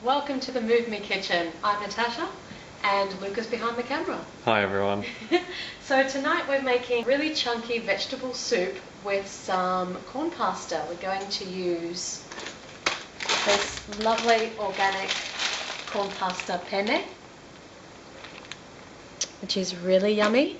Welcome to the Move Me Kitchen. I'm Natasha and Luca's behind the camera. Hi everyone. So tonight we're making really chunky vegetable soup with some corn pasta. We're going to use this lovely organic corn pasta penne, which is really yummy.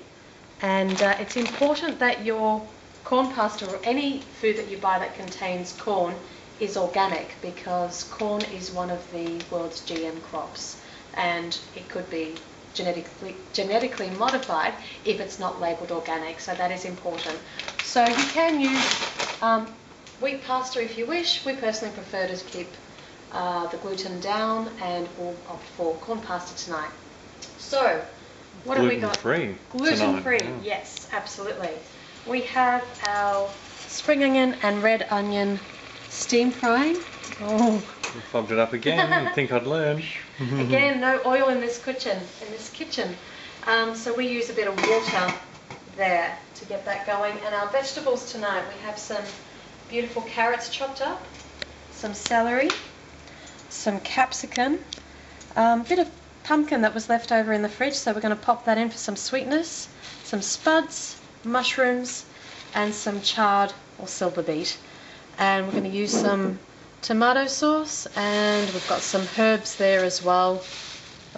And it's important that your corn pasta or any food that you buy that contains corn is organic, because corn is one of the world's GM crops and it could be genetically modified if it's not labelled organic, so that is important. So you can use wheat pasta if you wish. We personally prefer to keep the gluten down and we'll opt for corn pasta tonight. So what have we got? Gluten-free. Gluten-free, yes, absolutely. We have our spring onion and red onion steam frying. Oh, You fogged it up again. You'd think I'd learn. Again, no oil in this kitchen. So we use a bit of water there to get that going. And our vegetables tonight, we have some beautiful carrots chopped up, some celery, some capsicum, a bit of pumpkin that was left over in the fridge, so we're going to pop that in for some sweetness, some spuds, mushrooms, and some chard or silverbeet. And we're going to use some tomato sauce, and we've got some herbs there as well.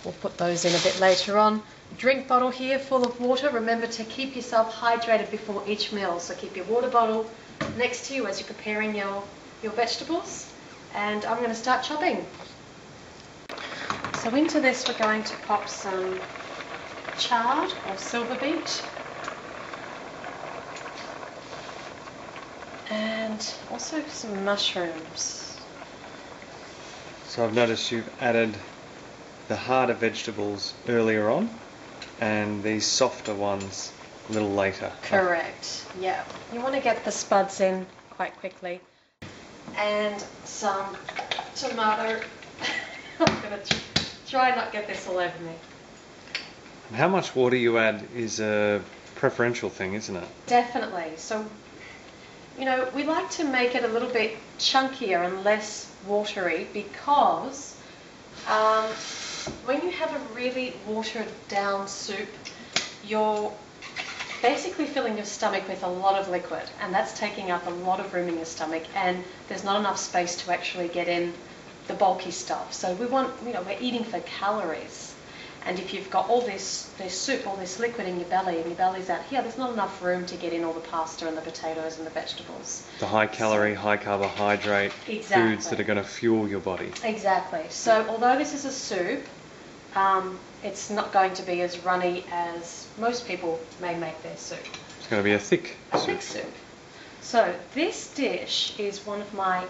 We'll put those in a bit later on. Drink bottle here full of water. Remember to keep yourself hydrated before each meal, so keep your water bottle next to you as you're preparing your vegetables. And I'm going to start chopping. So into this we're going to pop some chard or silverbeet, and also some mushrooms. So I've noticed you've added the harder vegetables earlier on and these softer ones a little later. Correct, yeah. You want to get the spuds in quite quickly. And some tomato. I'm going to try not get this all over me. And how much water you add is a preferential thing, isn't it? Definitely. So, you know, we like to make it a little bit chunkier and less watery, because when you have a really watered down soup, you're basically filling your stomach with a lot of liquid, and that's taking up a lot of room in your stomach, and there's not enough space to actually get in the bulky stuff. So we want, you know, we're eating for calories. And if you've got all this soup, all this liquid in your belly, and your belly's out here, there's not enough room to get in all the pasta and the potatoes and the vegetables. The high calorie, high carbohydrate foods that are going to fuel your body. Exactly. So although this is a soup, it's not going to be as runny as most people may make their soup. It's going to be a thick soup. So this dish is one of my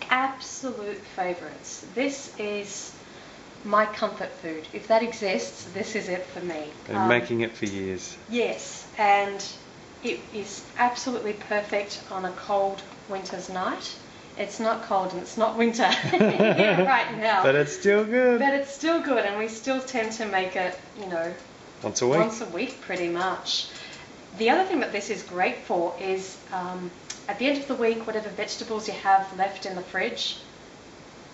absolute favourites. This is my comfort food. If that exists, this is it for me. Been making it for years. Yes, and it is absolutely perfect on a cold winter's night. It's not cold and it's not winter here right now. But it's still good. But it's still good, and we still tend to make it, you know, once a week. Once a week, pretty much. The other thing that this is great for is at the end of the week, whatever vegetables you have left in the fridge,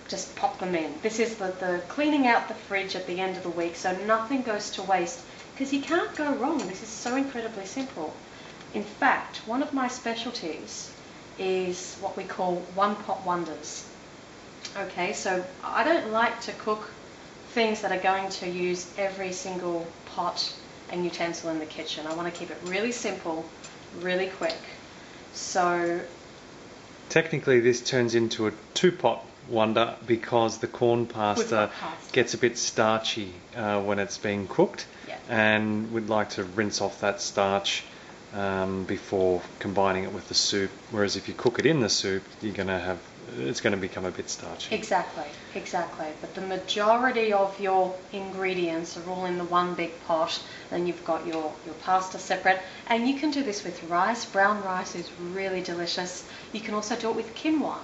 just pop them in. This is the cleaning out the fridge at the end of the week, so nothing goes to waste, because you can't go wrong. This is so incredibly simple. In fact, one of my specialties is what we call one-pot wonders. Okay, so I don't like to cook things that are going to use every single pot and utensil in the kitchen. I want to keep it really simple, really quick. So technically this turns into a two-pot wonder, because the corn pasta gets a bit starchy when it's being cooked. Yeah. And we'd like to rinse off that starch before combining it with the soup, whereas if you cook it in the soup, it's going to become a bit starchy. Exactly. But the majority of your ingredients are all in the one big pot, and you've got your pasta separate. And you can do this with rice. Brown rice is really delicious. You can also do it with quinoa.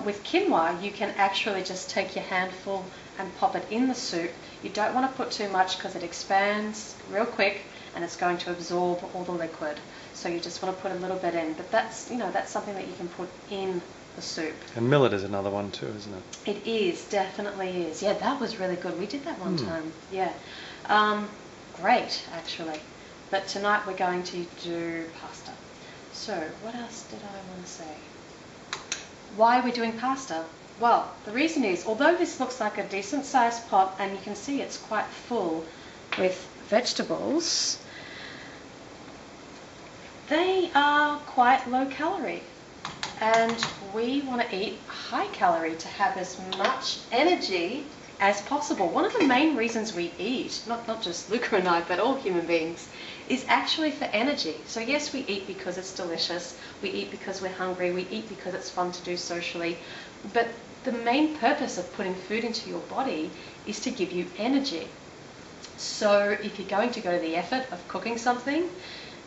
With quinoa, you can actually just take your handful and pop it in the soup. You don't want to put too much, because it expands real quick and it's going to absorb all the liquid. So so you just want to put a little bit in. But that's, you know, that's something that you can put in the soup. And millet is another one too, isn't it? It is, definitely is. Yeah, that was really good. We did that one time. Yeah. Great, actually. But tonight we're going to do pasta. So, what else did I want to say? Why are we doing pasta? Well, the reason is, although this looks like a decent sized pot, and you can see it's quite full with vegetables, they are quite low calorie. And we want to eat high calorie to have as much energy as possible. One of the main reasons we eat, not just Luca and I, but all human beings, is actually for energy. So yes, we eat because it's delicious, we eat because we're hungry, we eat because it's fun to do socially, but the main purpose of putting food into your body is to give you energy. So if you're going to go to the effort of cooking something,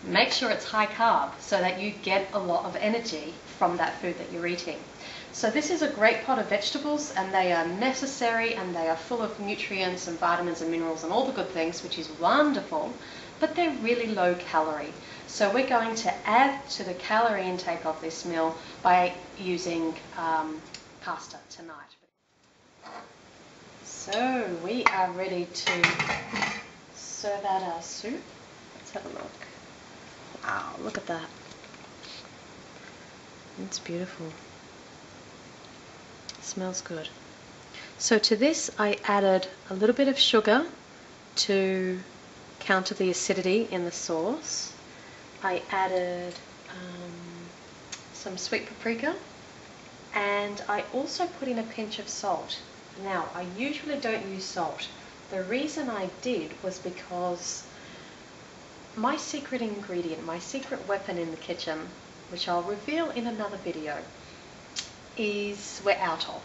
make sure it's high carb so that you get a lot of energy from that food that you're eating. So this is a great pot of vegetables, and they are necessary, and they are full of nutrients and vitamins and minerals and all the good things, which is wonderful, but they're really low calorie. So we're going to add to the calorie intake of this meal by using pasta tonight. So we are ready to serve out our soup. Let's have a look. Wow, look at that. It's beautiful. It smells good. So to this I added a little bit of sugar to counter the acidity in the sauce. I added some sweet paprika, and I also put in a pinch of salt. Now, I usually don't use salt. The reason I did was because my secret ingredient, my secret weapon in the kitchen, which I'll reveal in another video, is we're out of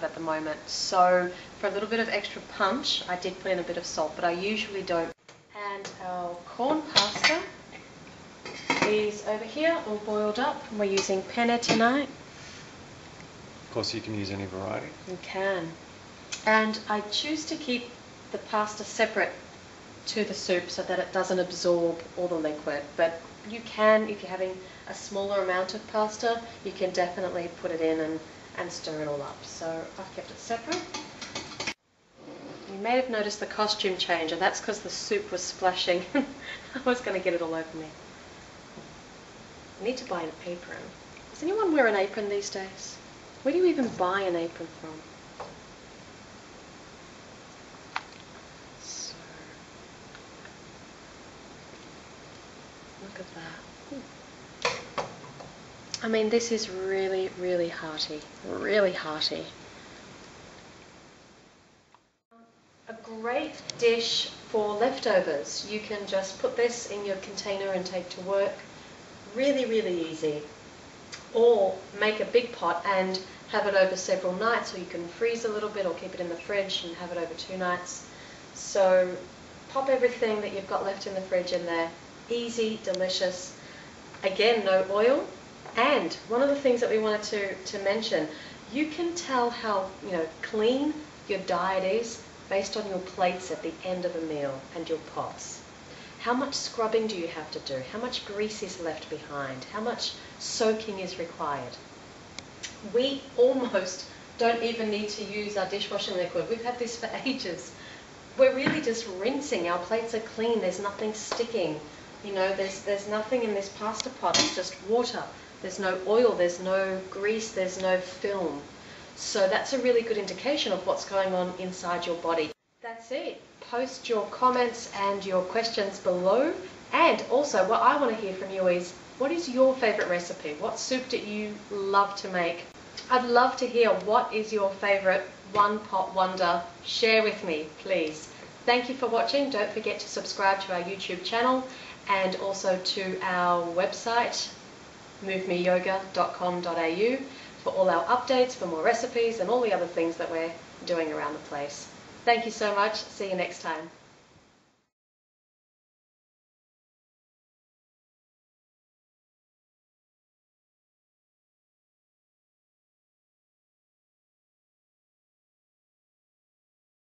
at the moment. So for a little bit of extra punch, I did put in a bit of salt, but I usually don't. And our corn pasta is over here, all boiled up. We're using penne tonight. Of course, you can use any variety. You can. And I choose to keep the pasta separate to the soup so that it doesn't absorb all the liquid. But you can, if you're having a smaller amount of pasta, you can definitely put it in and stir it all up. So I've kept it separate. You may have noticed the costume change, and that's because the soup was splashing. I was going to get it all over me. I need to buy an apron. Does anyone wear an apron these days? Where do you even buy an apron from? So, look at that. I mean, this is really, really hearty. Really hearty. A great dish for leftovers. You can just put this in your container and take to work. Really, really easy. Or make a big pot and have it over several nights, or you can freeze a little bit or keep it in the fridge and have it over 2 nights. So pop everything that you've got left in the fridge in there. Easy, delicious. Again, no oil. And one of the things that we wanted to mention, you can tell how clean your diet is based on your plates at the end of a meal and your pots. How much scrubbing do you have to do? How much grease is left behind? How much soaking is required? We almost don't even need to use our dishwashing liquid. We've had this for ages. We're really just rinsing. Our plates are clean. There's nothing sticking. There's nothing in this pasta pot. It's just water. There's no oil. There's no grease. There's no film. So that's a really good indication of what's going on inside your body. That's it. Post your comments and your questions below. And also, what I want to hear from you is, what is your favourite recipe? What soup do you love to make? I'd love to hear what is your favourite one pot wonder. Share with me, please. Thank you for watching. Don't forget to subscribe to our YouTube channel and also to our website, movemeyoga.com.au, for all our updates, for more recipes and all the other things that we're doing around the place. Thank you so much. See you next time.